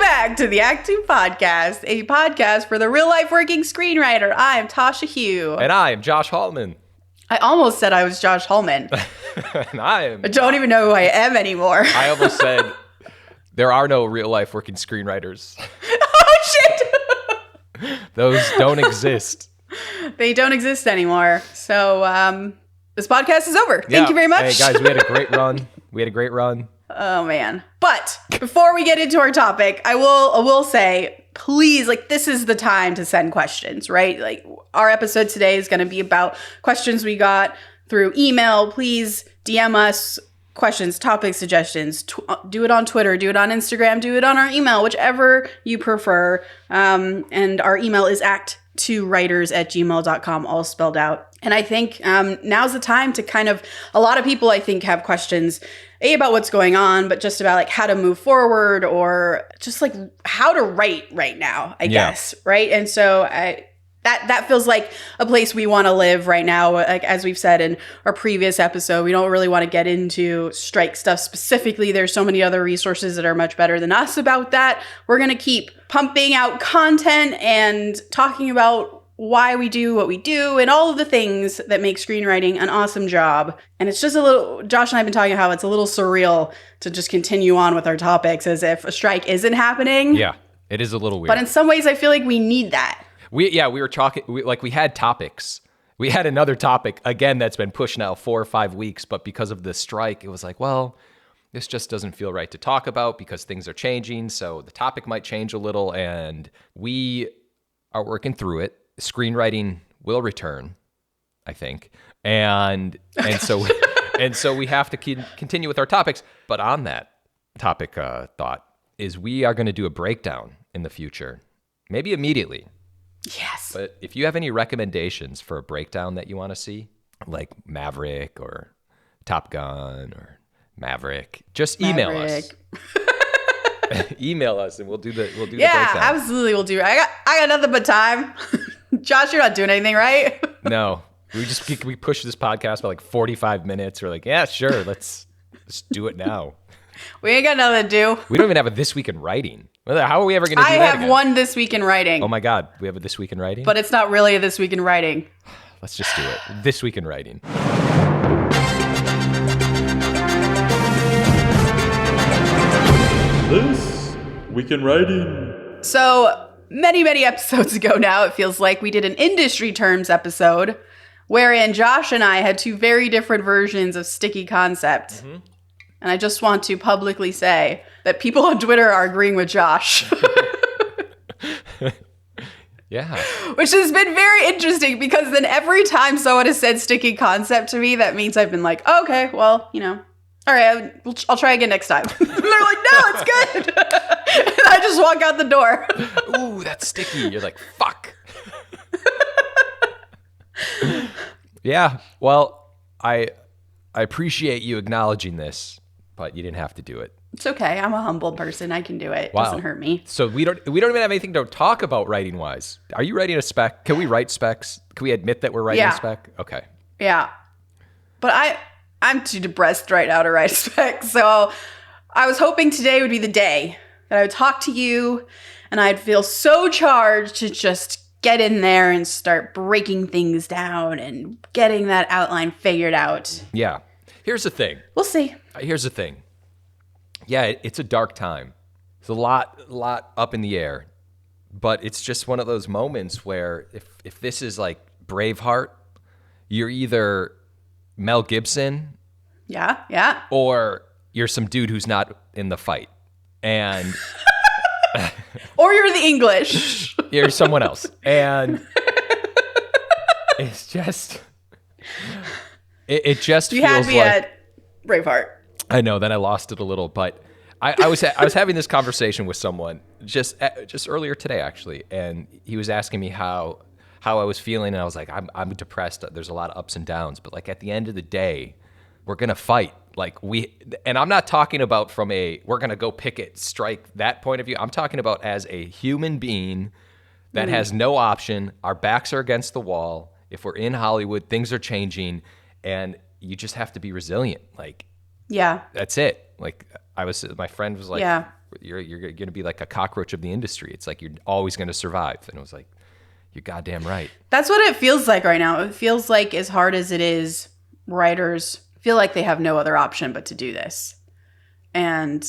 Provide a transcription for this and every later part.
back to the Act Two podcast, a podcast for the real-life working screenwriter. I am Tasha Hugh. And I am Josh Hallman. I almost said I was Josh Hallman. And I am... I don't even know who I am anymore. I almost said there are no real-life working screenwriters. Oh, shit! Those don't exist. They don't exist anymore. So, this podcast is over. Thank you very much. Hey, guys, we had a great run. Oh, man. But before we get into our topic, I will say, please, this is the time to send questions, right? Our episode today is going to be about questions we got through email. Please DM us questions, topic suggestions. Do it on Twitter, do it on Instagram, do it on our email, whichever you prefer. And our email is ActTwoWriters@gmail.com, all spelled out. And I think now's the time to a lot of people, I think, have questions, about what's going on, but just about how to move forward or just how to write right now, I guess, right? And so that feels like a place we want to live right now. As we've said in our previous episode, we don't really want to get into strike stuff specifically. There's so many other resources that are much better than us about that. We're going to keep pumping out content and talking about why we do what we do and all of the things that make screenwriting an awesome job. And it's just Josh and I have been talking how it's a little surreal to just continue on with our topics as if a strike isn't happening. Yeah, it is a little weird. But in some ways, I feel like we need that. We were talking, we had topics. We had another topic, again, that's been pushed now 4 or 5 weeks, but because of the strike, it was this just doesn't feel right to talk about because things are changing, so the topic might change a little, and we are working through it. Screenwriting will return, I think, and so we have to continue with our topics. But on that topic, thought is we are going to do a breakdown in the future, maybe immediately. Yes. But if you have any recommendations for a breakdown that you want to see, like Maverick or Top Gun or Maverick, just email us. Email us and we'll do the breakdown. Yeah, absolutely, we'll do it. I got nothing but time. Josh, you're not doing anything, right? No, we pushed this podcast by 45 minutes. We're yeah, sure, let's do it now. We ain't got nothing to do. We don't even have a This Week in Writing. How are we ever going to do that I have again? one This Week in Writing. Oh my God, we have a This Week in Writing? But it's not really a This Week in Writing. Let's just do it. This Week in Writing. This Week in Writing. So many episodes ago now, it feels like we did an industry terms episode wherein Josh and I had two very different versions of sticky concept. Mm-hmm. And I just want to publicly say that people on Twitter are agreeing with Josh. Yeah. Which has been very interesting because then every time someone has said sticky concept to me, that means I've been okay, well, all right, I'll try again next time. And they're no, it's good. And I just walk out the door. Ooh, that's sticky. You're fuck. Yeah, well, I appreciate you acknowledging this, but you didn't have to do it. It's okay. I'm a humble person. I can do it. Wow. It doesn't hurt me. So we don't even have anything to talk about writing-wise. Are you writing a spec? Can we write specs? Can we admit that we're writing a spec? Okay. Yeah. But I'm too depressed right now to write a spec. So I was hoping today would be the day that I would talk to you and I'd feel so charged to just get in there and start breaking things down and getting that outline figured out. Yeah. Here's the thing. We'll see. Here's the thing. Yeah, it's a dark time. It's a lot up in the air. But it's just one of those moments where if this is Braveheart, you're either Mel Gibson. Yeah. Or you're some dude who's not in the fight. And or you're the English. You're someone else. And it's just it just you feels had me at Braveheart. I know, then I lost it a little, but I was having this conversation with someone just earlier today actually, and he was asking me how I was feeling, and I was I'm depressed. There's a lot of ups and downs, but at the end of the day, we're gonna fight. And I'm not talking about from we're gonna go picket, strike, that point of view. I'm talking about as a human being that has no option. Our backs are against the wall. If we're in Hollywood, things are changing, and you just have to be resilient. Yeah. That's it. My friend was yeah. You're going to be like a cockroach of the industry. It's like you're always going to survive. And it was like, you're goddamn right. That's what it feels like right now. It feels like, as hard as it is, writers feel like they have no other option but to do this. And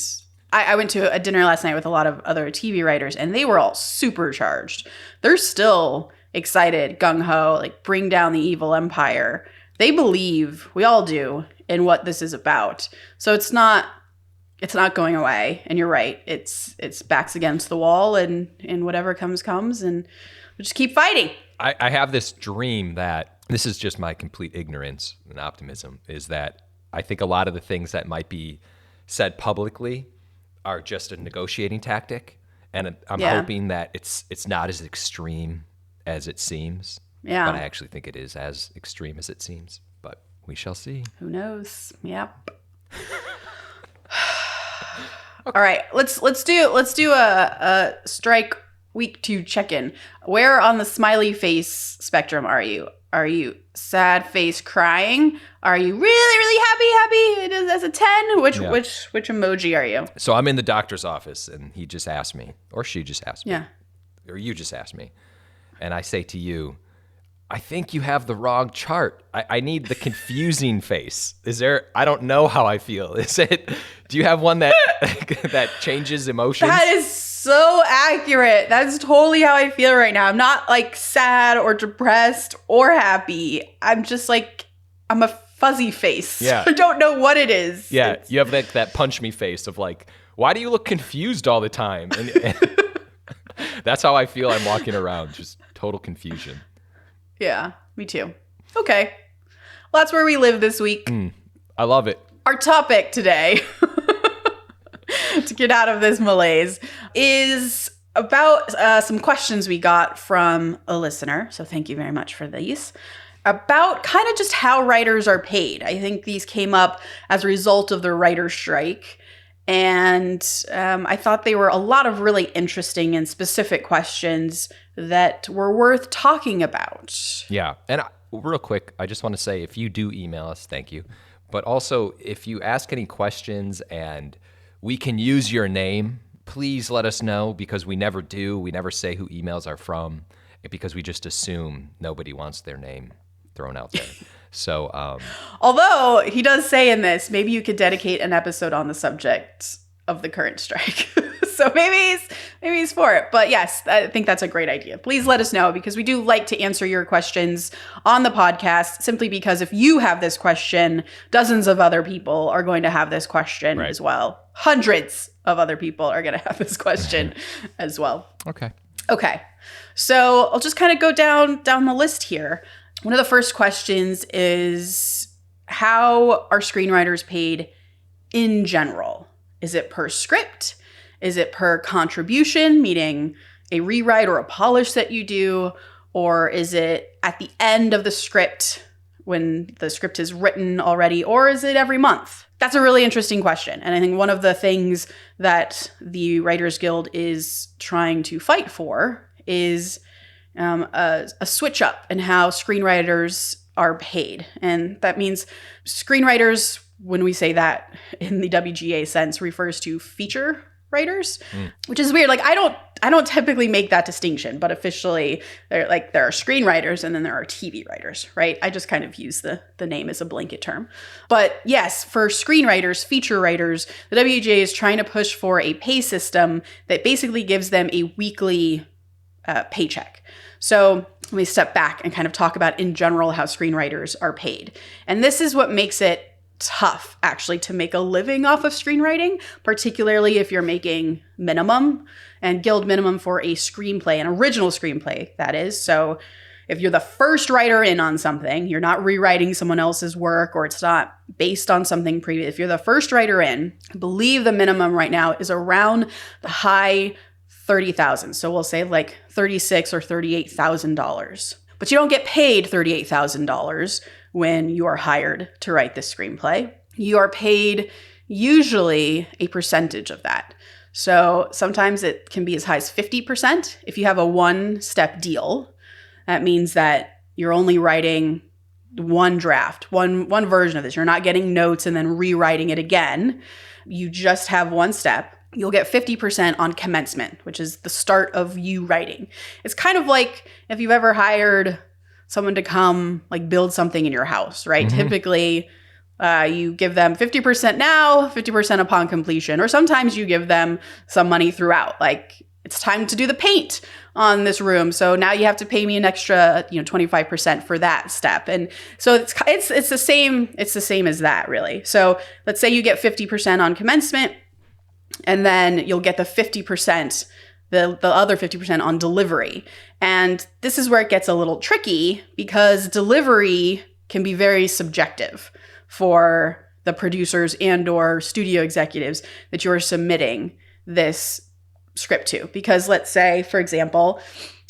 I went to a dinner last night with a lot of other TV writers, and they were all supercharged. They're still excited, gung-ho, like bring down the evil empire. They believe, we all do, in what this is about. So it's not going away. And you're right. It's backs against the wall, and whatever comes, and we just keep fighting. I have this dream that, this is just my complete ignorance and optimism, is that I think a lot of the things that might be said publicly are just a negotiating tactic. And I'm hoping that it's not as extreme as it seems. Yeah. But I actually think it is as extreme as it seems. But we shall see. Who knows? Yep. All right, let's do a strike week 2 check-in. Where on the smiley face spectrum are you? Are you sad face crying? Are you really, really happy? As a 10? Which emoji are you? So I'm in the doctor's office, and he just asked me, or she just asked me, yeah, or you just asked me, and I say to you, I think you have the wrong chart. I need the confusing face. I don't know how I feel. Do you have one that that changes emotions? That is so accurate. That's totally how I feel right now. I'm not like sad or depressed or happy. I'm just like, I'm a fuzzy face. Yeah. I don't know what it is. Yeah, you have that punch me face of like, why do you look confused all the time? And that's how I feel. I'm walking around, just total confusion. Yeah, me too. Okay. Well, that's where we live this week. I love it. Our topic today, to get out of this malaise, is about some questions we got from a listener. So thank you very much for these. About kind of just how writers are paid. I think these came up as a result of the writer's strike. And I thought they were a lot of really interesting and specific questions that were worth talking about. Yeah. And real quick, I just want to say, if you do email us, thank you. But also, if you ask any questions and we can use your name, please let us know, because we never do. We never say who emails are from, because we just assume nobody wants their name thrown out there. So, although he does say in this, maybe you could dedicate an episode on the subject of the current strike. So maybe he's for it. But yes, I think that's a great idea. Please let us know, because we do like to answer your questions on the podcast, simply because if you have this question, dozens of other people are going to have this question as well. Hundreds of other people are going to have this question as well. Okay. So I'll just kind of go down the list here. One of the first questions is, how are screenwriters paid in general? Is it per script? Is it per contribution, meaning a rewrite or a polish that you do? Or is it at the end of the script when the script is written already? Or is it every month? That's a really interesting question. And I think one of the things that the Writers Guild is trying to fight for is a switch up in how screenwriters are paid. And that means screenwriters, when we say that in the WGA sense, refers to feature writers, which is weird. Like, I don't typically make that distinction, but officially there are screenwriters and then there are TV writers, right? I just kind of use the name as a blanket term. But yes, for screenwriters, feature writers, the WGA is trying to push for a pay system that basically gives them a weekly paycheck. So let me step back and kind of talk about in general how screenwriters are paid. And this is what makes it tough, actually, to make a living off of screenwriting, particularly if you're making minimum and guild minimum for a screenplay, an original screenplay, that is. So if you're the first writer in on something, you're not rewriting someone else's work, or it's not based on something previous. If you're the first writer in, I believe the minimum right now is around the high 30,000. So we'll say like $36,000 or $38,000. But you don't get paid $38,000 when you are hired to write this screenplay. You are paid usually a percentage of that. So sometimes it can be as high as 50%. If you have a one-step deal, that means that you're only writing one draft, one version of this. You're not getting notes and then rewriting it again. You just have one step. you'll get 50% on commencement, which is the start of you writing. It's kind of like if you've ever hired someone to come like build something in your house, right? Typically, you give them 50% now, 50% upon completion, or sometimes you give them some money throughout. Like, it's time to do the paint on this room, so now you have to pay me an extra, 25% for that step. And so it's the same. It's the same as that, really. So let's say you get 50% on commencement, and then you'll get the 50%. The other 50% on delivery. And this is where it gets a little tricky because delivery can be very subjective for the producers and or studio executives that you're submitting this script to. Because let's say, for example,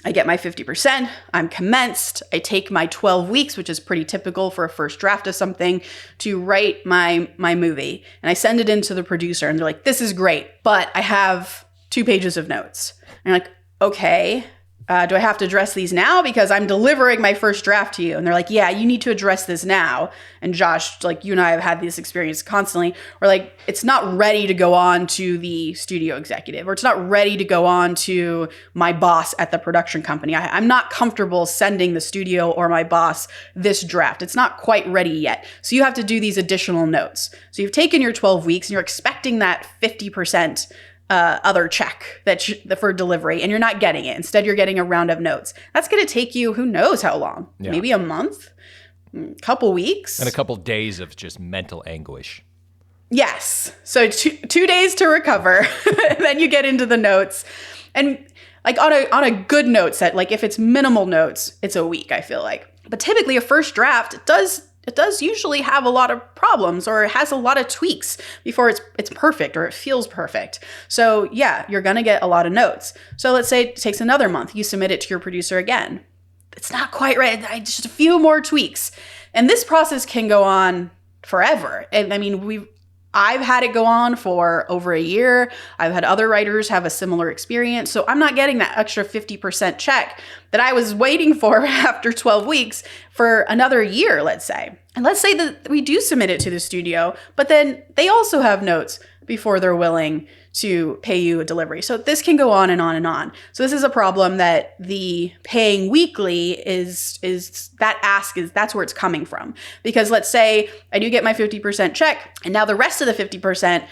I get my 50%, I'm commenced, I take my 12 weeks, which is pretty typical for a first draft of something, to write my movie. And I send it into the producer and they're like, this is great, but I have 2 pages of notes. And I'm like, okay, do I have to address these now? Because I'm delivering my first draft to you. And they're like, yeah, you need to address this now. And Josh, like you and I have had this experience constantly, where like, it's not ready to go on to the studio executive, or it's not ready to go on to my boss at the production company. I'm not comfortable sending the studio or my boss this draft. It's not quite ready yet. So you have to do these additional notes. So you've taken your 12 weeks and you're expecting that 50% other check for delivery, and you're not getting it. Instead, you're getting a round of notes. That's going to take you who knows how long, maybe a month, a couple weeks. And a couple days of just mental anguish. Yes. So 2 days to recover, and then you get into the notes. And like on a good note set, like if it's minimal notes, it's a week, I feel like. But typically a first draft, it does usually have a lot of problems, or it has a lot of tweaks before it's perfect or it feels perfect. So yeah, you're going to get a lot of notes. So let's say it takes another month. You submit it to your producer again. It's not quite right. Just a few more tweaks. And this process can go on forever. And I mean, I've had it go on for over a year. I've had other writers have a similar experience. So I'm not getting that extra 50% check that I was waiting for after 12 weeks for another year, let's say. And let's say that we do submit it to the studio, but then they also have notes before they're willing to pay you a delivery. So this can go on and on and on. So this is a problem that the paying weekly is that's where it's coming from. Because let's say I do get my 50% check, and now the rest of the 50%,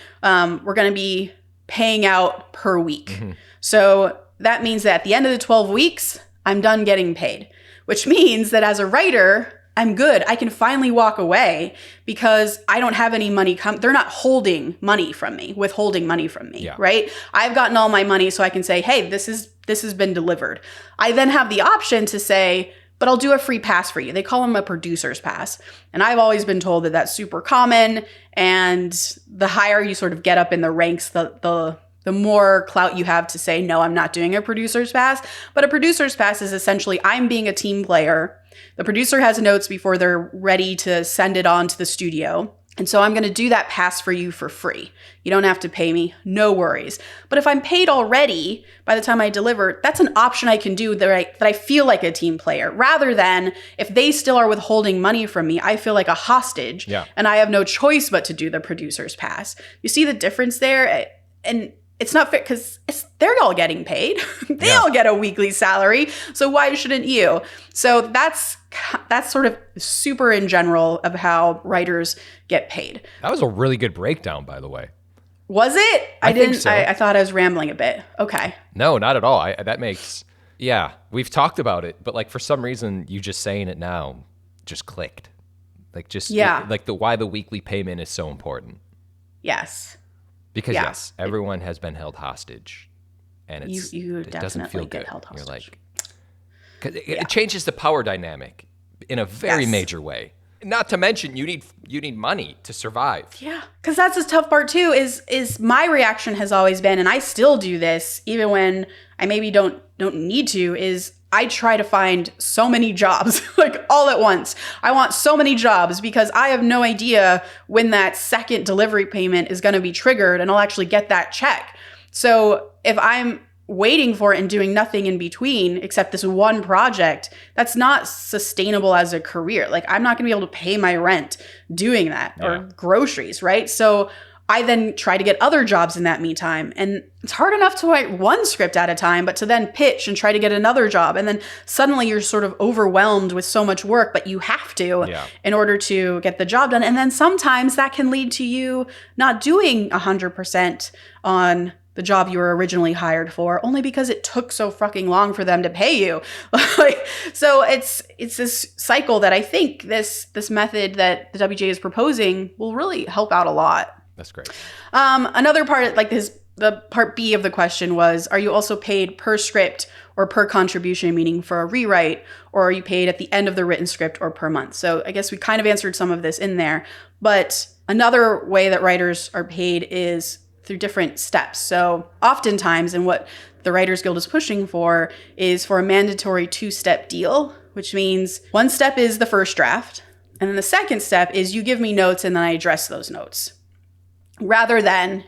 we're going to be paying out per week. So that means that at the end of the 12 weeks, I'm done getting paid, which means that as a writer, I'm good. I can finally walk away because I don't have any money they're not holding money from me, withholding money from me, right? I've gotten all my money, so I can say, hey, this has been delivered. I then have the option to say, but I'll do a free pass for you. They call them a producer's pass. And I've always been told that that's super common. And the higher you sort of get up in the ranks, the more clout you have to say, no, I'm not doing a producer's pass. But a producer's pass is essentially I'm being a team player. The producer has notes before they're ready to send it on to the studio. And so I'm going to do that pass for you for free. You don't have to pay me, no worries. But if I'm paid already by the time I deliver, that's an option I can do that I feel like a team player, rather than if they still are withholding money from me, I feel like a hostage and I have no choice but to do the producer's pass. You see the difference there? And it's not fair because they're all getting paid. They all get a weekly salary. So why shouldn't you? So that's sort of super in general of how writers get paid. That was a really good breakdown, by the way. Was it? I think so. I thought I was rambling a bit. Okay. No, not at all. That makes, we've talked about it, but like for some reason, you just saying it now just clicked. Like why the weekly payment is so important. Yes. Because yes, everyone has been held hostage, and it doesn't feel good. Held hostage. You're like, cause it changes the power dynamic in a very major way. Not to mention, you need money to survive. Yeah, because that's the tough part too. Is my reaction has always been, and I still do this even when I maybe don't need to. Is I try to find so many jobs, like all at once. I want so many jobs because I have no idea when that second delivery payment is going to be triggered and I'll actually get that check. So if I'm waiting for it and doing nothing in between except this one project, that's not sustainable as a career. Like I'm not going to be able to pay my rent doing that or groceries, right? So I then try to get other jobs in that meantime. And it's hard enough to write one script at a time, but to then pitch and try to get another job. And then suddenly you're sort of overwhelmed with so much work, but you have to in order to get the job done. And then sometimes that can lead to you not doing 100% on the job you were originally hired for, only because it took so fucking long for them to pay you. So it's this cycle that I think this method that the WGA is proposing will really help out a lot. That's great. Another part, the part B of the question was, are you also paid per script or per contribution, meaning for a rewrite, or are you paid at the end of the written script or per month? So I guess we kind of answered some of this in there, but another way that writers are paid is through different steps. So oftentimes, and what the Writers Guild is pushing for is for a mandatory 2-step deal, which means one step is the first draft, and then the second step is you give me notes and then I address those notes. Rather than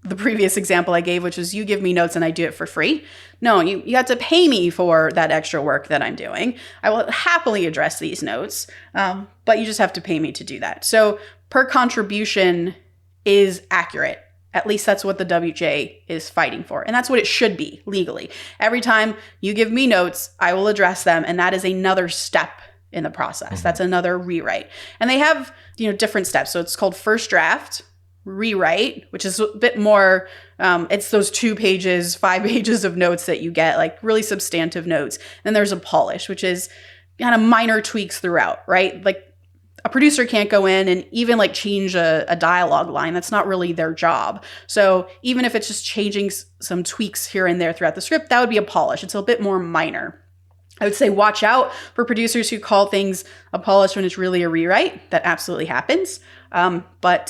the previous example I gave, which was you give me notes and I do it for free. No, you have to pay me for that extra work that I'm doing. I will happily address these notes, but you just have to pay me to do that. So per contribution is accurate. At least that's what the WJ is fighting for. And that's what it should be legally. Every time you give me notes, I will address them. And that is another step in the process. That's another rewrite. And they have, different steps. So it's called first draft, rewrite, which is a bit more, it's those 2 pages, 5 pages of notes that you get, like really substantive notes. Then there's a polish, which is kind of minor tweaks throughout, right? Like a producer can't go in and even change a dialogue line. That's not really their job. So even if it's just changing some tweaks here and there throughout the script, that would be a polish. It's a bit more minor. I would say watch out for producers who call things a polish when it's really a rewrite. That absolutely happens. But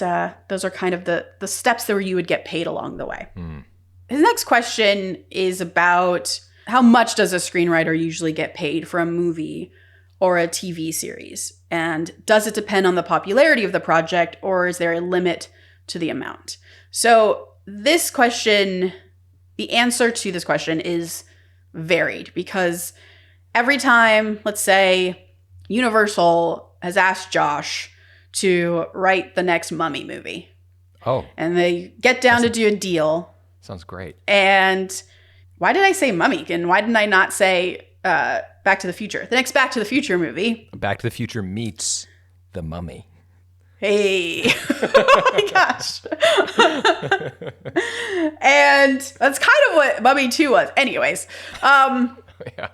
those are kind of the steps where you would get paid along the way. His next question is about how much does a screenwriter usually get paid for a movie or a TV series? And does it depend on the popularity of the project, or is there a limit to the amount? So this question, the answer to this question is varied, because every time, let's say, Universal has asked Josh to write the next Mummy movie. Oh. And they get down to do a deal. Sounds great. And why did I say Mummy? And why didn't I not say Back to the Future? The next Back to the Future movie. Back to the Future meets The Mummy. Hey. Oh my gosh. And that's kind of what Mummy 2 was. Anyways. Yeah.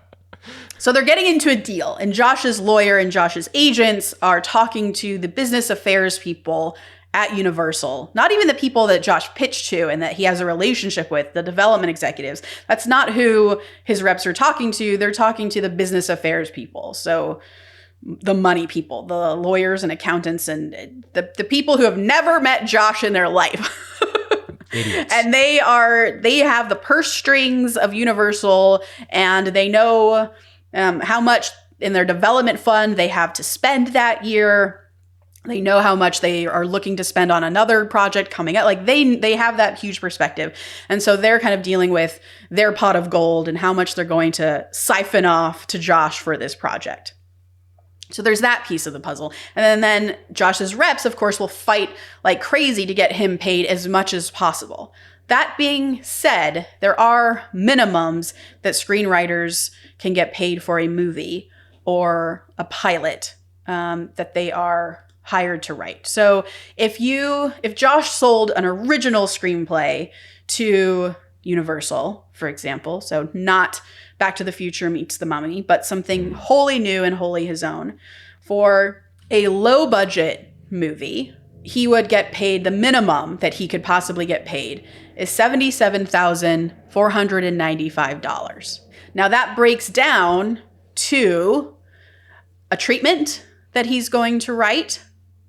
So they're getting into a deal, and Josh's lawyer and Josh's agents are talking to the business affairs people at Universal. Not even the people that Josh pitched to and that he has a relationship with, the development executives. That's not who his reps are talking to. They're talking to the business affairs people. So the money people, the lawyers and accountants, and the people who have never met Josh in their life. Idiots. And they have the purse strings of Universal, and they know how much in their development fund they have to spend that year. They know how much they are looking to spend on another project coming up. Like they have that huge perspective. And so they're kind of dealing with their pot of gold and how much they're going to siphon off to Josh for this project. So there's that piece of the puzzle. And then Josh's reps, of course, will fight like crazy to get him paid as much as possible. That being said, there are minimums that screenwriters can get paid for a movie or a pilot that they are hired to write. So if Josh sold an original screenplay to Universal, for example, so not Back to the Future meets The Mummy, but something wholly new and wholly his own, for a low budget movie, he would get paid, the minimum that he could possibly get paid is $77,495. Now that breaks down to a treatment that he's going to write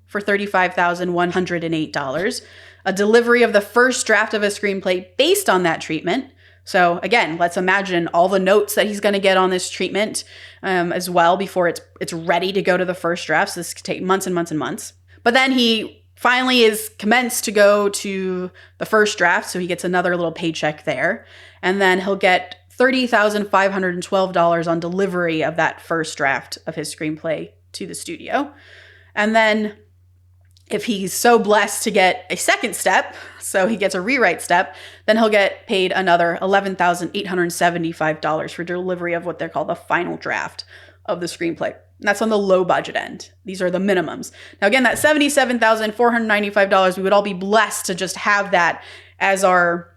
for $35,108, a delivery of the first draft of a screenplay based on that treatment. So again, let's imagine all the notes that he's going to get on this treatment as well before it's ready to go to the first draft. So this could take months and months and months. But then he finally is commenced to go to the first draft, so he gets another little paycheck there. And then he'll get $30,512 on delivery of that first draft of his screenplay to the studio. And then If he's so blessed to get a second step, so he gets a rewrite step, then he'll get paid another $11,875 for delivery of what they're called the final draft of the screenplay. And that's on the low budget end. These are the minimums. Now, again, that $77,495, we would all be blessed to just have that as our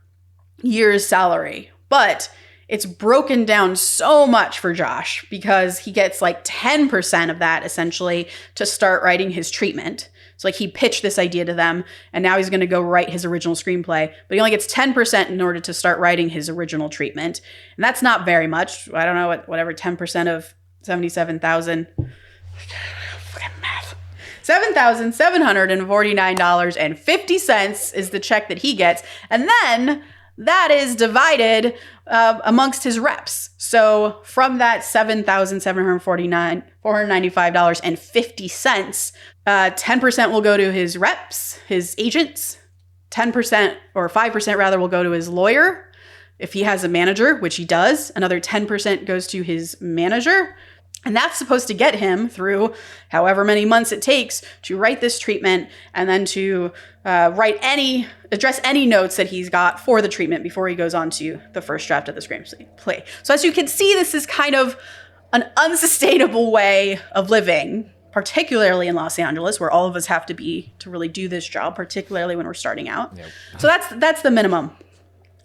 year's salary. But it's broken down so much for Josh because he gets like 10% of that essentially to start writing his treatment. So like he pitched this idea to them and now he's going to go write his original screenplay, but he only gets 10% in order to start writing his original treatment. And that's not very much. I don't know whatever 10% of 77,000. Math. $7,749.50 is the check that he gets. And then that is divided amongst his reps. So from that $7,749.50, 10% will go to his reps, his agents. 10% or 5% rather will go to his lawyer. If he has a manager, which he does, another 10% goes to his manager. And that's supposed to get him through however many months it takes to write this treatment and then to address any notes that he's got for the treatment before he goes on to the first draft of the screenplay. So as you can see, this is kind of an unsustainable way of living, particularly in Los Angeles, where all of us have to be to really do this job, particularly when we're starting out. Yep. So that's the minimum,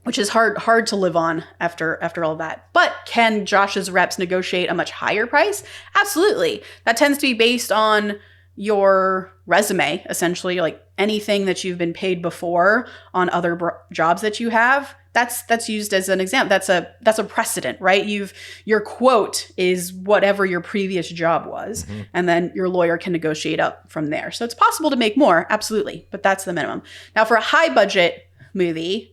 which is hard to live on after all that. But can Josh's reps negotiate a much higher price? Absolutely. That tends to be based on your resume, essentially, like anything that you've been paid before on other jobs that you have. That's used as an example. That's a precedent, right? Your quote is whatever your previous job was, and then your lawyer can negotiate up from there. So it's possible to make more, absolutely, but that's the minimum. Now, for a high budget movie,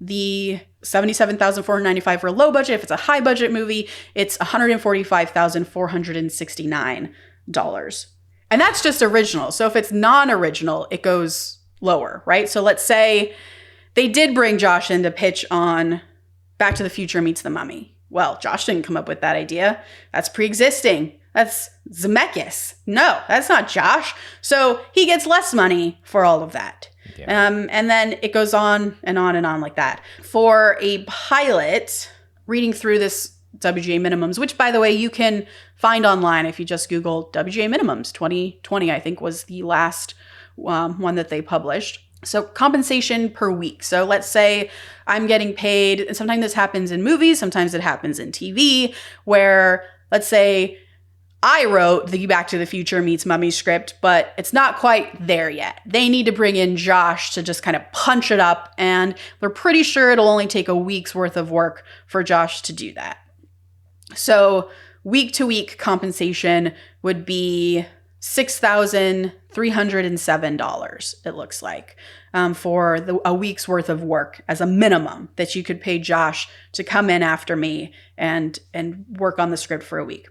the $77,495 for a low budget. If it's a high budget movie, it's $145,469. And that's just original. So if it's non-original, it goes lower, right? So let's say they did bring Josh in to pitch on Back to the Future Meets the Mummy. Well, Josh didn't come up with that idea. That's pre-existing. That's Zemeckis. No, that's not Josh. So he gets less money for all of that. Yeah. And then it goes on and on and on like that. For a pilot, reading through this WGA minimums, which, by the way, you can find online if you just Google WGA minimums. 2020, I think, was the last one that they published. So compensation per week. So let's say I'm getting paid, and sometimes this happens in movies, sometimes it happens in TV, where let's say I wrote the Back to the Future Meets Mummy script, but it's not quite there yet. They need to bring in Josh to just kind of punch it up, and they're pretty sure it'll only take a week's worth of work for Josh to do that. So week-to-week compensation would be $6,307, it looks like, for a week's worth of work as a minimum that you could pay Josh to come in after me and work on the script for a week.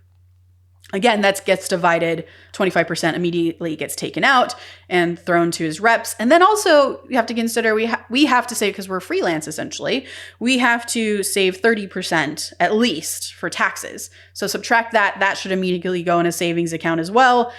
Again, that gets divided, 25% immediately gets taken out and thrown to his reps. And then also you have to consider we have to save, because we're freelance essentially, we have to save 30% at least for taxes. So subtract that should immediately go in a savings account as well.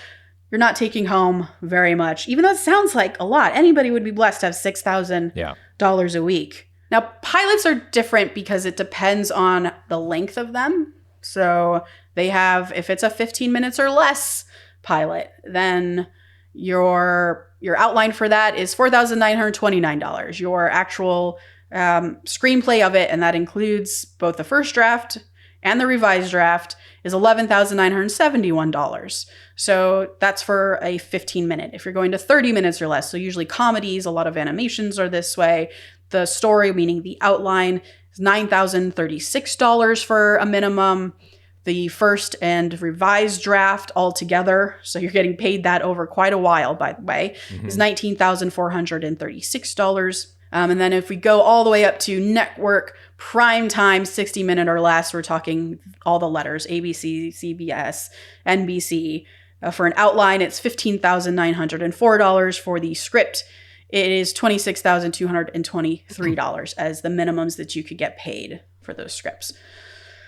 You're not taking home very much, even though it sounds like a lot. Anybody would be blessed to have $6,000 a week. Now, pilots are different because it depends on the length of them. So they have, if it's a 15 minutes or less pilot, then your outline for that is $4,929. Your actual screenplay of it, and that includes both the first draft and the revised draft, is $11,971. So that's for a 15-minute. If you're going to 30 minutes or less, so usually comedies, a lot of animations are this way. The story, meaning the outline, is $9,036 for a minimum. The first and revised draft altogether, so you're getting paid that over quite a while, by the way, is $19,436. And then if we go all the way up to network, prime time, 60-minute or less, we're talking all the letters, ABC, CBS, NBC. For an outline, it's $15,904. For the script, it is $26,223 as the minimums that you could get paid for those scripts.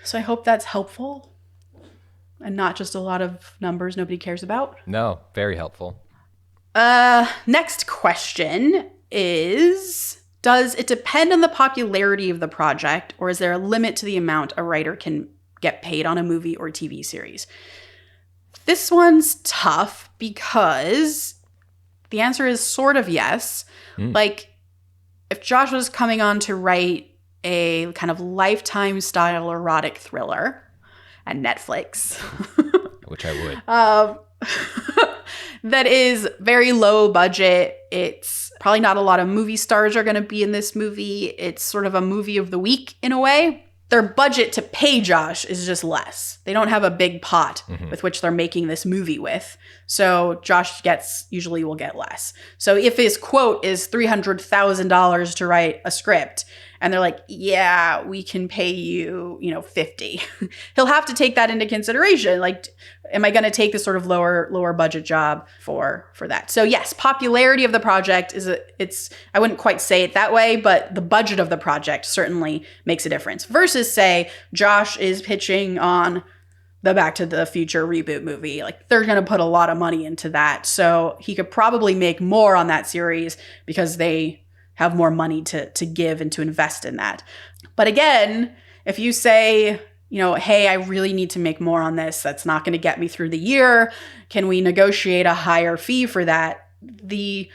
So I hope that's helpful and not just a lot of numbers nobody cares about. No, very helpful. Next question is, does it depend on the popularity of the project, or is there a limit to the amount a writer can get paid on a movie or TV series? This one's tough because the answer is sort of yes. Like, if Josh was coming on to write a kind of Lifetime style erotic thriller at Netflix, which I would, that is very low budget. It's probably not a lot of movie stars are going to be in this movie. It's sort of a movie of the week in a way. Their budget to pay Josh is just less. They don't have a big pot with which they're making this movie with. So Josh usually will get less. So if his quote is $300,000 to write a script, and they're like, yeah, we can pay you, 50. He'll have to take that into consideration. Like, am I going to take this sort of lower budget job for that? So yes, popularity of the project I wouldn't quite say it that way, but the budget of the project certainly makes a difference. Versus, say, Josh is pitching on the Back to the Future reboot movie. Like, they're going to put a lot of money into that. So he could probably make more on that series because they have more money to give and to invest in that. But again, if you say, hey, I really need to make more on this, that's not going to get me through the year, can we negotiate a higher fee for that? The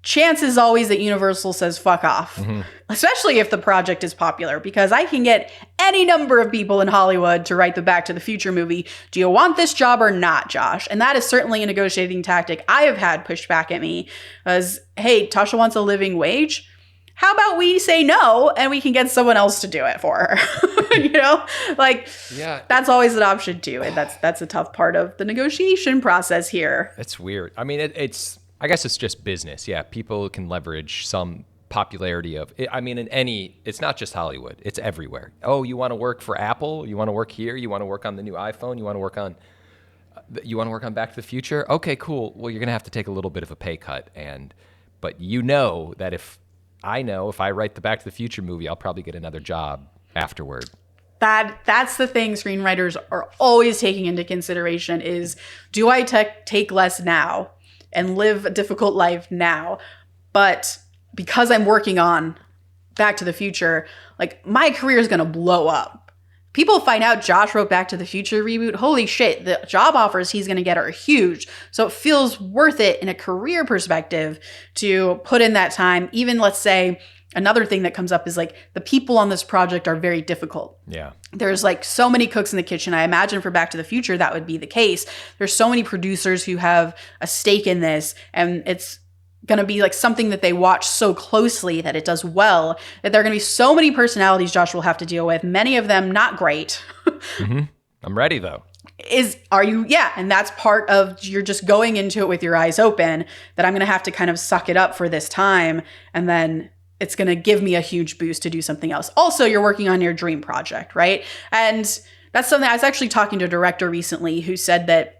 chance is always that Universal says fuck off, especially if the project is popular, because I can get any number of people in Hollywood to write the Back to the Future movie. Do you want this job or not, Josh? And that is certainly a negotiating tactic I have had pushed back at me as, hey, Tasha wants a living wage. How about we say no and we can get someone else to do it for her? Yeah, that's always an option too. And that's a tough part of the negotiation process here. It's weird. I mean, I guess it's just business. Yeah, people can leverage some popularity of it. I mean, it's not just Hollywood. It's everywhere. Oh, you want to work for Apple? You want to work here? You want to work on the new iPhone? You want to work on Back to the Future? Okay, cool. Well, you're going to have to take a little bit of a pay cut. But that if I write the Back to the Future movie, I'll probably get another job afterward. That's the thing screenwriters are always taking into consideration is, do I take less now and live a difficult life now? But because I'm working on Back to the Future, like, my career is going to blow up. People find out Josh wrote Back to the Future reboot. Holy shit, the job offers he's going to get are huge. So it feels worth it in a career perspective to put in that time. Even, let's say, another thing that comes up is, like, the people on this project are very difficult. Yeah. There's, like, so many cooks in the kitchen. I imagine for Back to the Future that would be the case. There's so many producers who have a stake in this, and it's going to be like something that they watch so closely that it does well, that there are going to be so many personalities Josh will have to deal with, many of them not great. I'm ready though. Yeah. And that's part of, you're just going into it with your eyes open, that I'm going to have to kind of suck it up for this time. And then it's going to give me a huge boost to do something else. Also, you're working on your dream project, right? And that's something I was actually talking to a director recently who said that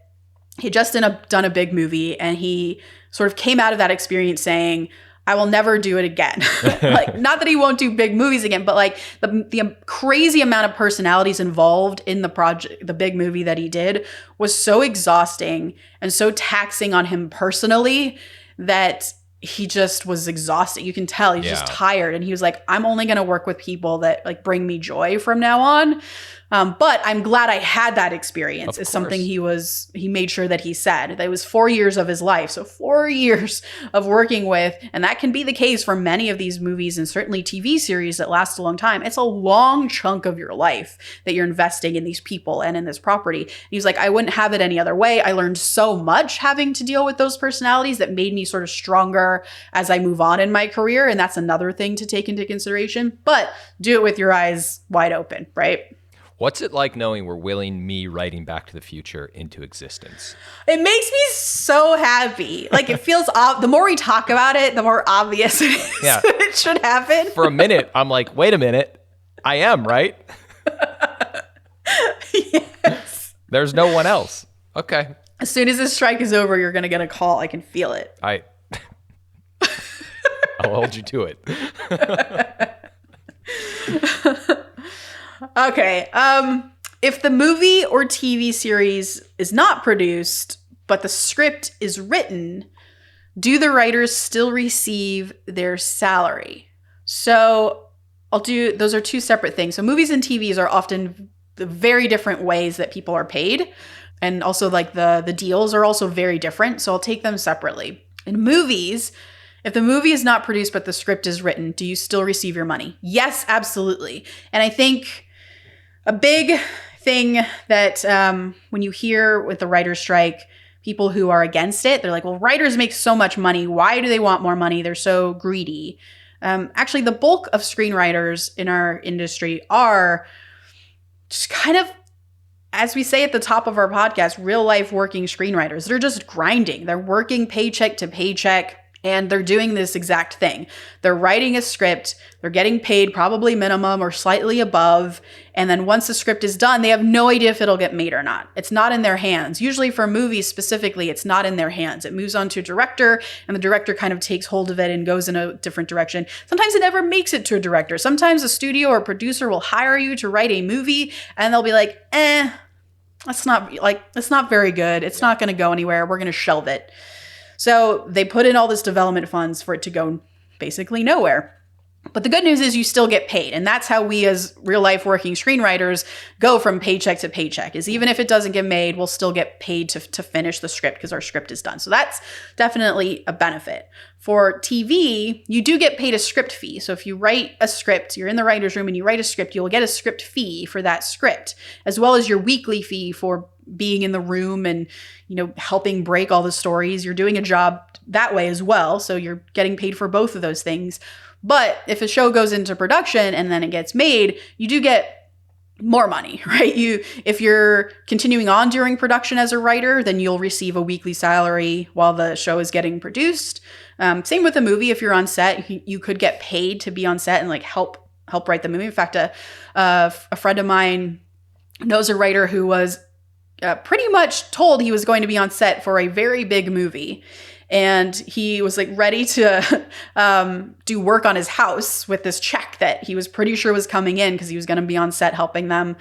he just done a big movie, and he sort of came out of that experience saying, I will never do it again. Like, not that he won't do big movies again, but like the crazy amount of personalities involved in the project, the big movie that he did, was so exhausting and so taxing on him personally that he just was exhausted. You can tell he's just tired. And he was like, I'm only going to work with people that like bring me joy from now on. But I'm glad I had that experience. Is something he made sure that he said. That it was 4 years of his life. So 4 years of working with, and that can be the case for many of these movies and certainly TV series that last a long time. It's a long chunk of your life that you're investing in these people and in this property. And he's like, I wouldn't have it any other way. I learned so much having to deal with those personalities that made me sort of stronger as I move on in my career. And that's another thing to take into consideration. But do it with your eyes wide open, right? What's it like knowing we're willing me writing Back to the Future into existence? It makes me so happy. Like, it feels, the more we talk about it, the more obvious it is that it should happen. For a minute, I'm like, wait a minute. I am, right? Yes. There't no one else. Okay. As soon as this strike is over, you're going to get a call. I can feel it. I'll hold you to it. Okay. If the movie or TV series is not produced, but the script is written, do the writers still receive their salary? So those are two separate things. So movies and TVs are often the very different ways that people are paid. And also like the deals are also very different. So I'll take them separately. In movies, if the movie is not produced but the script is written, do you still receive your money? Yes, absolutely. And I think a big thing that when you hear with the writer's strike, people who are against it, they're like, well, writers make so much money. Why do they want more money? They're so greedy. Actually, the bulk of screenwriters in our industry are just kind of, as we say at the top of our podcast, real life working screenwriters. They're just grinding. They're working paycheck to paycheck. And they're doing this exact thing. They're writing a script, they're getting paid probably minimum or slightly above, and then once the script is done, they have no idea if it'll get made or not. It's not in their hands. Usually for movies specifically, it's not in their hands. It moves on to a director, and the director kind of takes hold of it and goes in a different direction. Sometimes it never makes it to a director. Sometimes a studio or producer will hire you to write a movie, and they'll be like, that's not very good. It's not going to go anywhere. We're going to shelve it. So they put in all this development funds for it to go basically nowhere. But the good news is you still get paid. And that's how we as real life working screenwriters go from paycheck to paycheck, is even if it doesn't get made, we'll still get paid to finish the script because our script is done. So that's definitely a benefit. For TV, you do get paid a script fee. So if you write a script, you're in the writer's room and you write a script, you'll get a script fee for that script, as well as your weekly fee for being in the room and, helping break all the stories. You're doing a job that way as well. So you're getting paid for both of those things. But if a show goes into production and then it gets made, you do get more money, right? If you're continuing on during production as a writer, then you'll receive a weekly salary while the show is getting produced. Same with a movie. If you're on set, you could get paid to be on set and help write the movie. In fact, a friend of mine knows a writer who was pretty much told he was going to be on set for a very big movie. And he was ready to do work on his house with this check that he was pretty sure was coming in because he was going to be on set helping them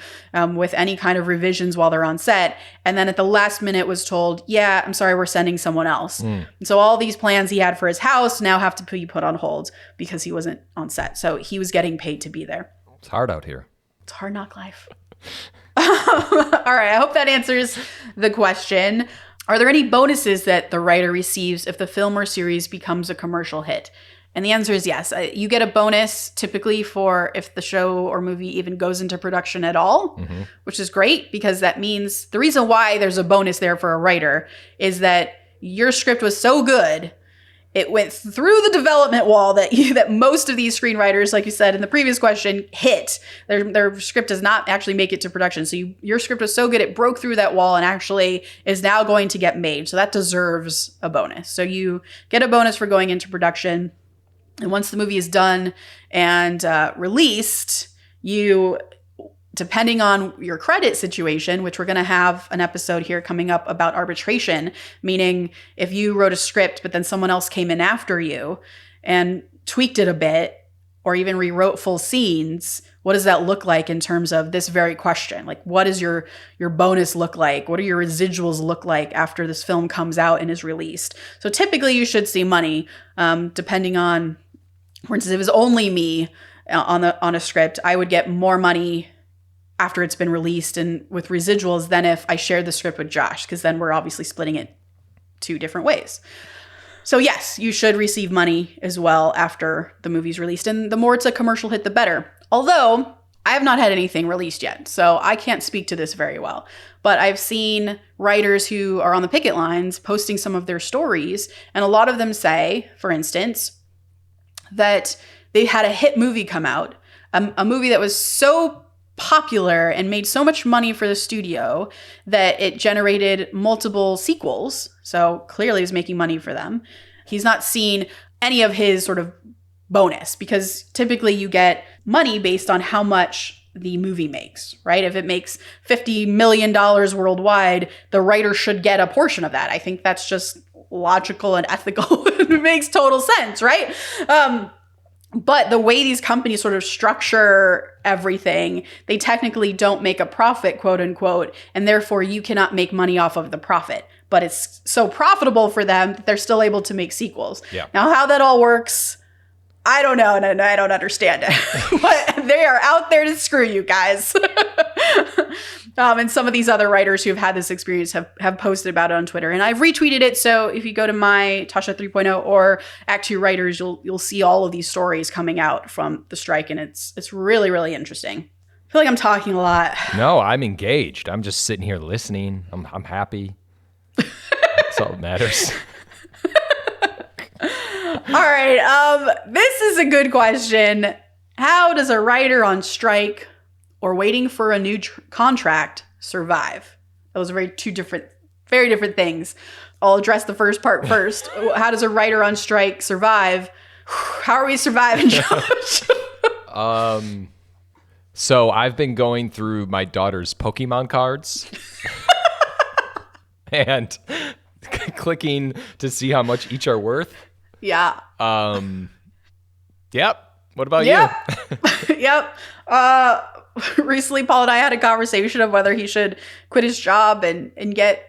with any kind of revisions while they're on set. And then at the last minute was told, yeah, I'm sorry, we're sending someone else. And so all these plans he had for his house now have to be put on hold because he wasn't on set. So he was getting paid to be there. It's hard out here. It's hard knock life. All right, I hope that answers the question. Are there any bonuses that the writer receives if the film or series becomes a commercial hit? And the answer is yes. You get a bonus typically for if the show or movie even goes into production at all, which is great because that means the reason why there's a bonus there for a writer is that your script was so good, it went through the development wall that most of these screenwriters, like you said in the previous question, hit. Their script does not actually make it to production. So your script was so good, it broke through that wall and actually is now going to get made. So that deserves a bonus. So you get a bonus for going into production. And once the movie is done and released, depending on your credit situation, which we're going to have an episode here coming up about arbitration, meaning if you wrote a script, but then someone else came in after you and tweaked it a bit or even rewrote full scenes, what does that look like in terms of this very question? What does your bonus look like? What do your residuals look like after this film comes out and is released? So typically you should see money, depending on, for instance, if it was only me on a script, I would get more money after it's been released and with residuals than if I shared the script with Josh, because then we're obviously splitting it two different ways. So yes, you should receive money as well after the movie's released. And the more it's a commercial hit, the better. Although I have not had anything released yet, so I can't speak to this very well. But I've seen writers who are on the picket lines posting some of their stories. And a lot of them say, for instance, that they had a hit movie come out, a movie that was so popular and made so much money for the studio that it generated multiple sequels. So clearly he's making money for them. He's not seen any of his sort of bonus because typically you get money based on how much the movie makes, right? If it makes $50 million worldwide, the writer should get a portion of that. I think that's just logical and ethical. It makes total sense, right? But the way these companies sort of structure everything, they technically don't make a profit, quote unquote, and therefore you cannot make money off of the profit. but it's so profitable for them that they're still able to make sequels. Yeah. Now, how that all works, I don't know, and I don't understand it. But they are out there to screw you guys. And some of these other writers who've had this experience have posted about it on Twitter, and I've retweeted it. So if you go to my Tasha 3.0 or ActTwoWriters, you'll see all of these stories coming out from the strike, and it's really, really interesting. I feel like I'm talking a lot. No, I'm engaged. I'm just sitting here listening. I'm happy. That's all that matters. All right. This is a good question. How does a writer on strike or waiting for a new contract survive? Those are very different things. I'll address the first part first. How does a writer on strike survive? How are we surviving, Josh? So I've been going through my daughter's Pokemon cards and clicking to see how much each are worth. Yeah. Yep. What about Yep. you? Yep. Recently, Paul and I had a conversation of whether he should quit his job and get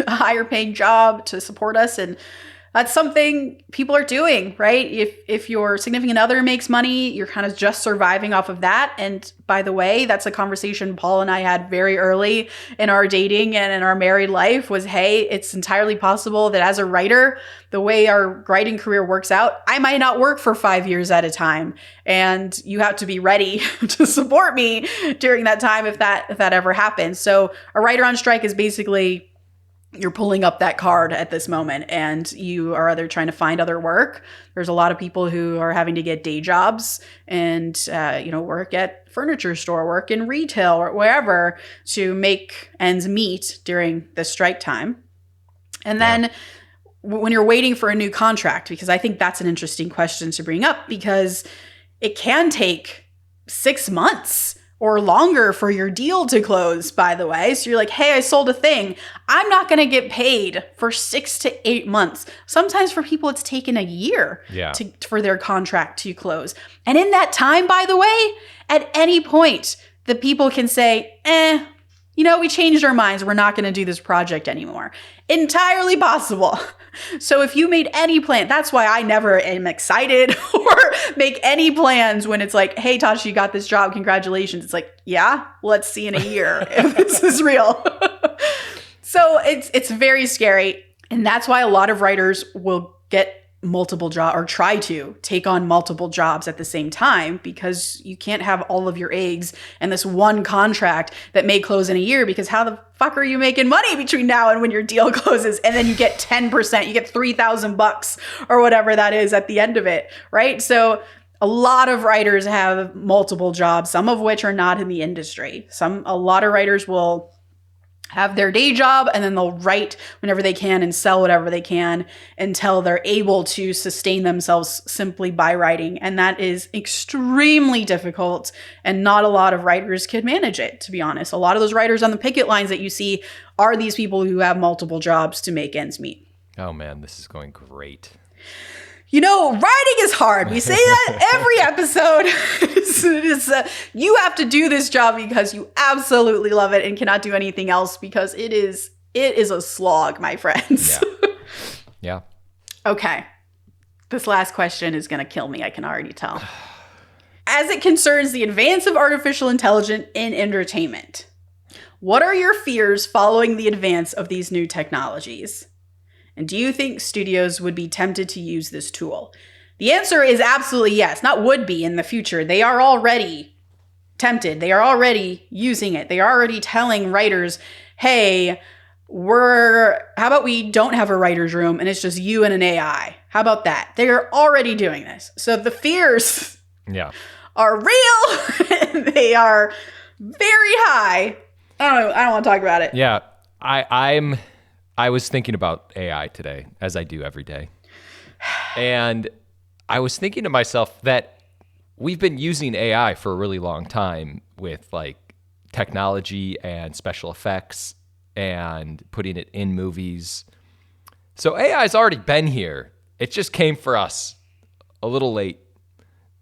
a higher paying job to support us. And that's something people are doing, right? If your significant other makes money, you're kind of just surviving off of that. And by the way, that's a conversation Paul and I had very early in our dating and in our married life was, hey, it's entirely possible that as a writer, the way our writing career works out, I might not work for 5 years at a time. And you have to be ready to support me during that time if that ever happens. So a writer on strike is basically you're pulling up that card at this moment and you are either trying to find other work. There's a lot of people who are having to get day jobs and, work at furniture store, work in retail or wherever to make ends meet during the strike time. And then when you're waiting for a new contract, because I think that's an interesting question to bring up because it can take 6 months or longer for your deal to close, by the way. So you're like, hey, I sold a thing. I'm not going to get paid for 6 to 8 months. Sometimes for people, it's taken a year for their contract to close. And in that time, by the way, at any point, the people can say, we changed our minds. We're not going to do this project anymore. Entirely possible. So if you made any plan, that's why I never am excited or make any plans when it's like, hey, Tasha, you got this job. Congratulations. It's like, yeah, let's see in a year if this is real. So it's very scary. And that's why a lot of writers will get multiple jobs or try to take on multiple jobs at the same time because you can't have all of your eggs in this one contract that may close in a year because how the fuck are you making money between now and when your deal closes and then you get 10%, you get $3,000 or whatever that is at the end of it, right? So a lot of writers have multiple jobs, some of which are not in the industry. A lot of writers will have their day job and then they'll write whenever they can and sell whatever they can until they're able to sustain themselves simply by writing. And that is extremely difficult and not a lot of writers can manage it, to be honest. A lot of those writers on the picket lines that you see are these people who have multiple jobs to make ends meet. Oh man, this is going great. Writing is hard. We say that every episode. You have to do this job because you absolutely love it and cannot do anything else because it is a slog, my friends. Yeah. Okay. This last question is going to kill me. I can already tell. As it concerns the advance of artificial intelligence in entertainment, what are your fears following the advance of these new technologies? And do you think studios would be tempted to use this tool? The answer is absolutely yes. Not would be in the future. They are already tempted. They are already using it. They are already telling writers, hey, how about we don't have a writer's room and it's just you and an AI? How about that? They are already doing this. So the fears are real. And they are very high. I don't want to talk about it. Yeah. I was thinking about AI today, as I do every day. And I was thinking to myself that we've been using AI for a really long time with like technology and special effects and putting it in movies. So AI's already been here. It just came for us a little late.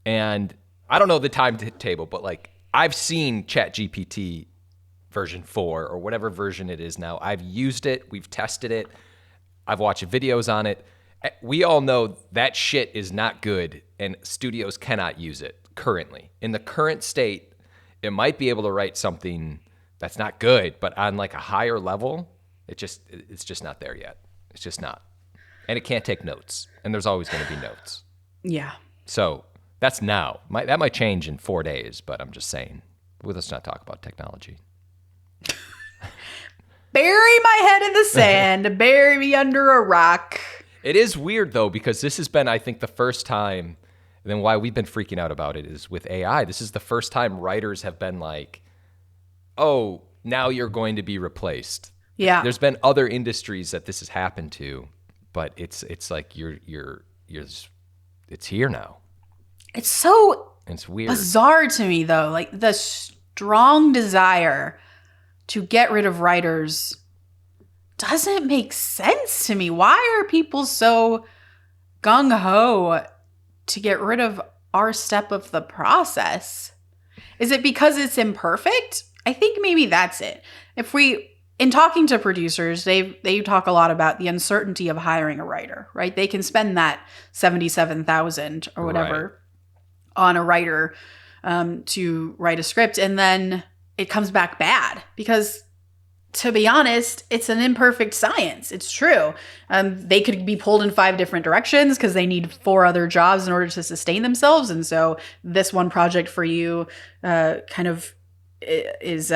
And I don't know the timetable, but like I've seen ChatGPT version 4 or whatever version it is now. I've used it. We've tested it. I've watched videos on it. We all know that shit is not good, and studios cannot use it currently. In the current state, it might be able to write something that's not good, but on like a higher level, it's just not there yet. It's just not. And it can't take notes, and there's always going to be notes. Yeah. So that's now. That might change in 4 days, but I'm just saying, let's not talk about technology. Bury my head in the sand, bury me under a rock. It is weird, though, because this has been, I think, the first time, and then why we've been freaking out about it is with AI. This is the first time writers have been like, oh, now you're going to be replaced. Yeah. There's been other industries that this has happened to, but it's like it's here now. It's so It's weird. bizarre to me, though. Like the strong desire to get rid of writers doesn't make sense to me. Why are people so gung-ho to get rid of our step of the process? Is it because it's imperfect? I think maybe that's it. In talking to producers, they talk a lot about the uncertainty of hiring a writer, right? They can spend that $77,000 or whatever on a writer to write a script, and then it comes back bad because, to be honest, it's an imperfect science. It's true. They could be pulled in 5 different directions because they need 4 other jobs in order to sustain themselves. And so this one project for you kind of is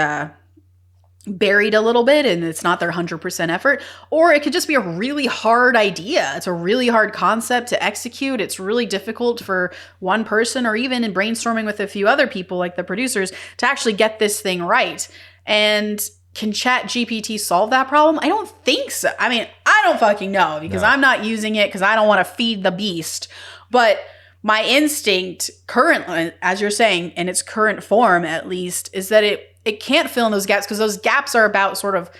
buried a little bit and it's not their 100% effort. Or it could just be a really hard idea. It's a really hard concept to execute. It's really difficult for one person, or even in brainstorming with a few other people like the producers, to actually get this thing right. And can ChatGPT solve that problem? I don't think so. I mean, I don't fucking know because I'm not using it because I don't want to feed the beast. But my instinct currently, as you're saying, in its current form at least, is that it can't fill in those gaps, because those gaps are about sort of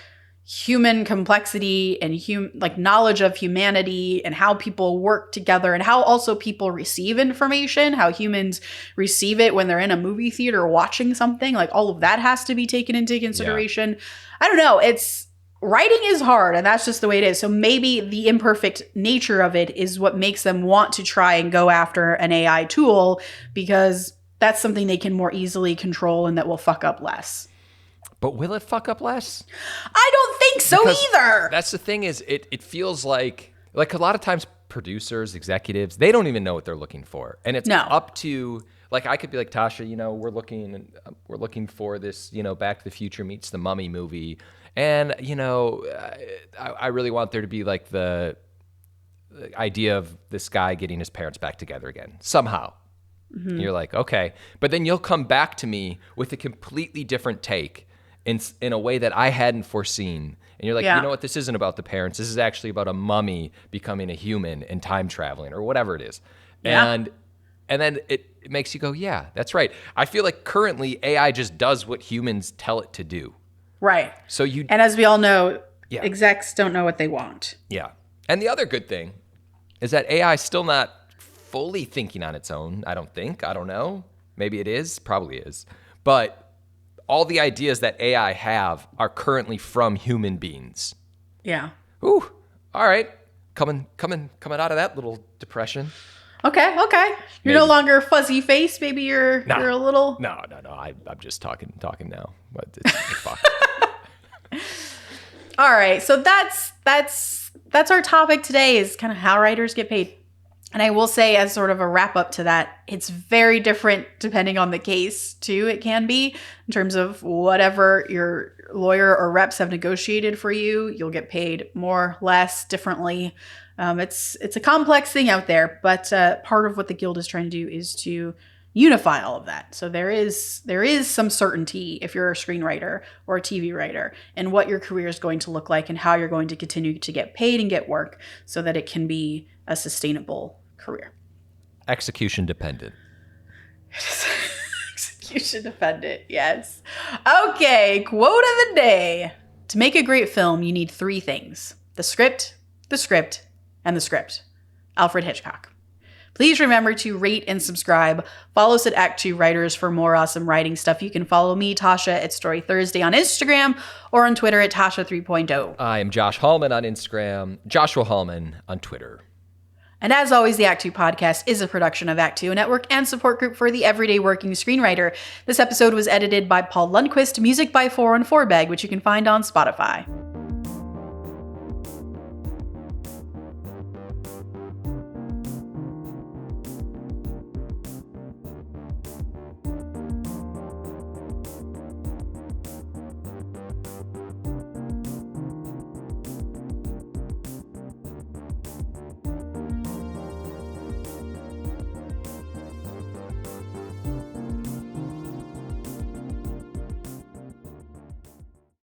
human complexity and like knowledge of humanity and how people work together and how also people receive information, how humans receive it when they're in a movie theater watching something. Like all of that has to be taken into consideration. Yeah. I don't know. Writing is hard, and that's just the way it is. So maybe the imperfect nature of it is what makes them want to try and go after an AI tool, because that's something they can more easily control and that will fuck up less. But will it fuck up less? I don't think so either. That's the thing, is it feels like a lot of times producers, executives, they don't even know what they're looking for. And it's up to, like, I could be like, Tasha, we're looking for this, Back to the Future meets the Mummy movie. And, I really want there to be like the idea of this guy getting his parents back together again somehow. Mm-hmm. You're like, okay. But then you'll come back to me with a completely different take in a way that I hadn't foreseen. And you're like, you know what? This isn't about the parents. This is actually about a mummy becoming a human and time traveling or whatever it is. Yeah. And then it makes you go, yeah, that's right. I feel like currently AI just does what humans tell it to do. Right. And as we all know, execs don't know what they want. Yeah. And the other good thing is that AI is still not fully thinking on its own, I don't think. I don't know. Maybe it is. Probably is. But all the ideas that AI have are currently from human beings. Yeah. Ooh. All right. Coming out of that little depression. Okay. You're no longer fuzzy face. Maybe you're a little. No. I'm just talking now. But it's fuck. All right. So that's our topic today, is kind of how writers get paid. And I will say, as sort of a wrap up to that, it's very different depending on the case too. It can be, in terms of whatever your lawyer or reps have negotiated for you, you'll get paid more, less, differently. It's a complex thing out there, but part of what the Guild is trying to do is to unify all of that. So there is some certainty, if you're a screenwriter or a TV writer, in what your career is going to look like and how you're going to continue to get paid and get work, so that it can be a sustainable career. Execution dependent. Execution dependent, yes. Okay, quote of the day. To make a great film, you need 3 things: the script, and the script. Alfred Hitchcock. Please remember to rate and subscribe. Follow us at ActTwoWriters for more awesome writing stuff. You can follow me, Tasha, at Story Thursday on Instagram or on Twitter at Tasha 3.0. I am Josh Hallman on Instagram, Joshua Hallman on Twitter. And as always, the Act Two podcast is a production of Act Two, a network and support group for the everyday working screenwriter. This episode was edited by Paul Lundquist, music by 414 Bag, which you can find on Spotify.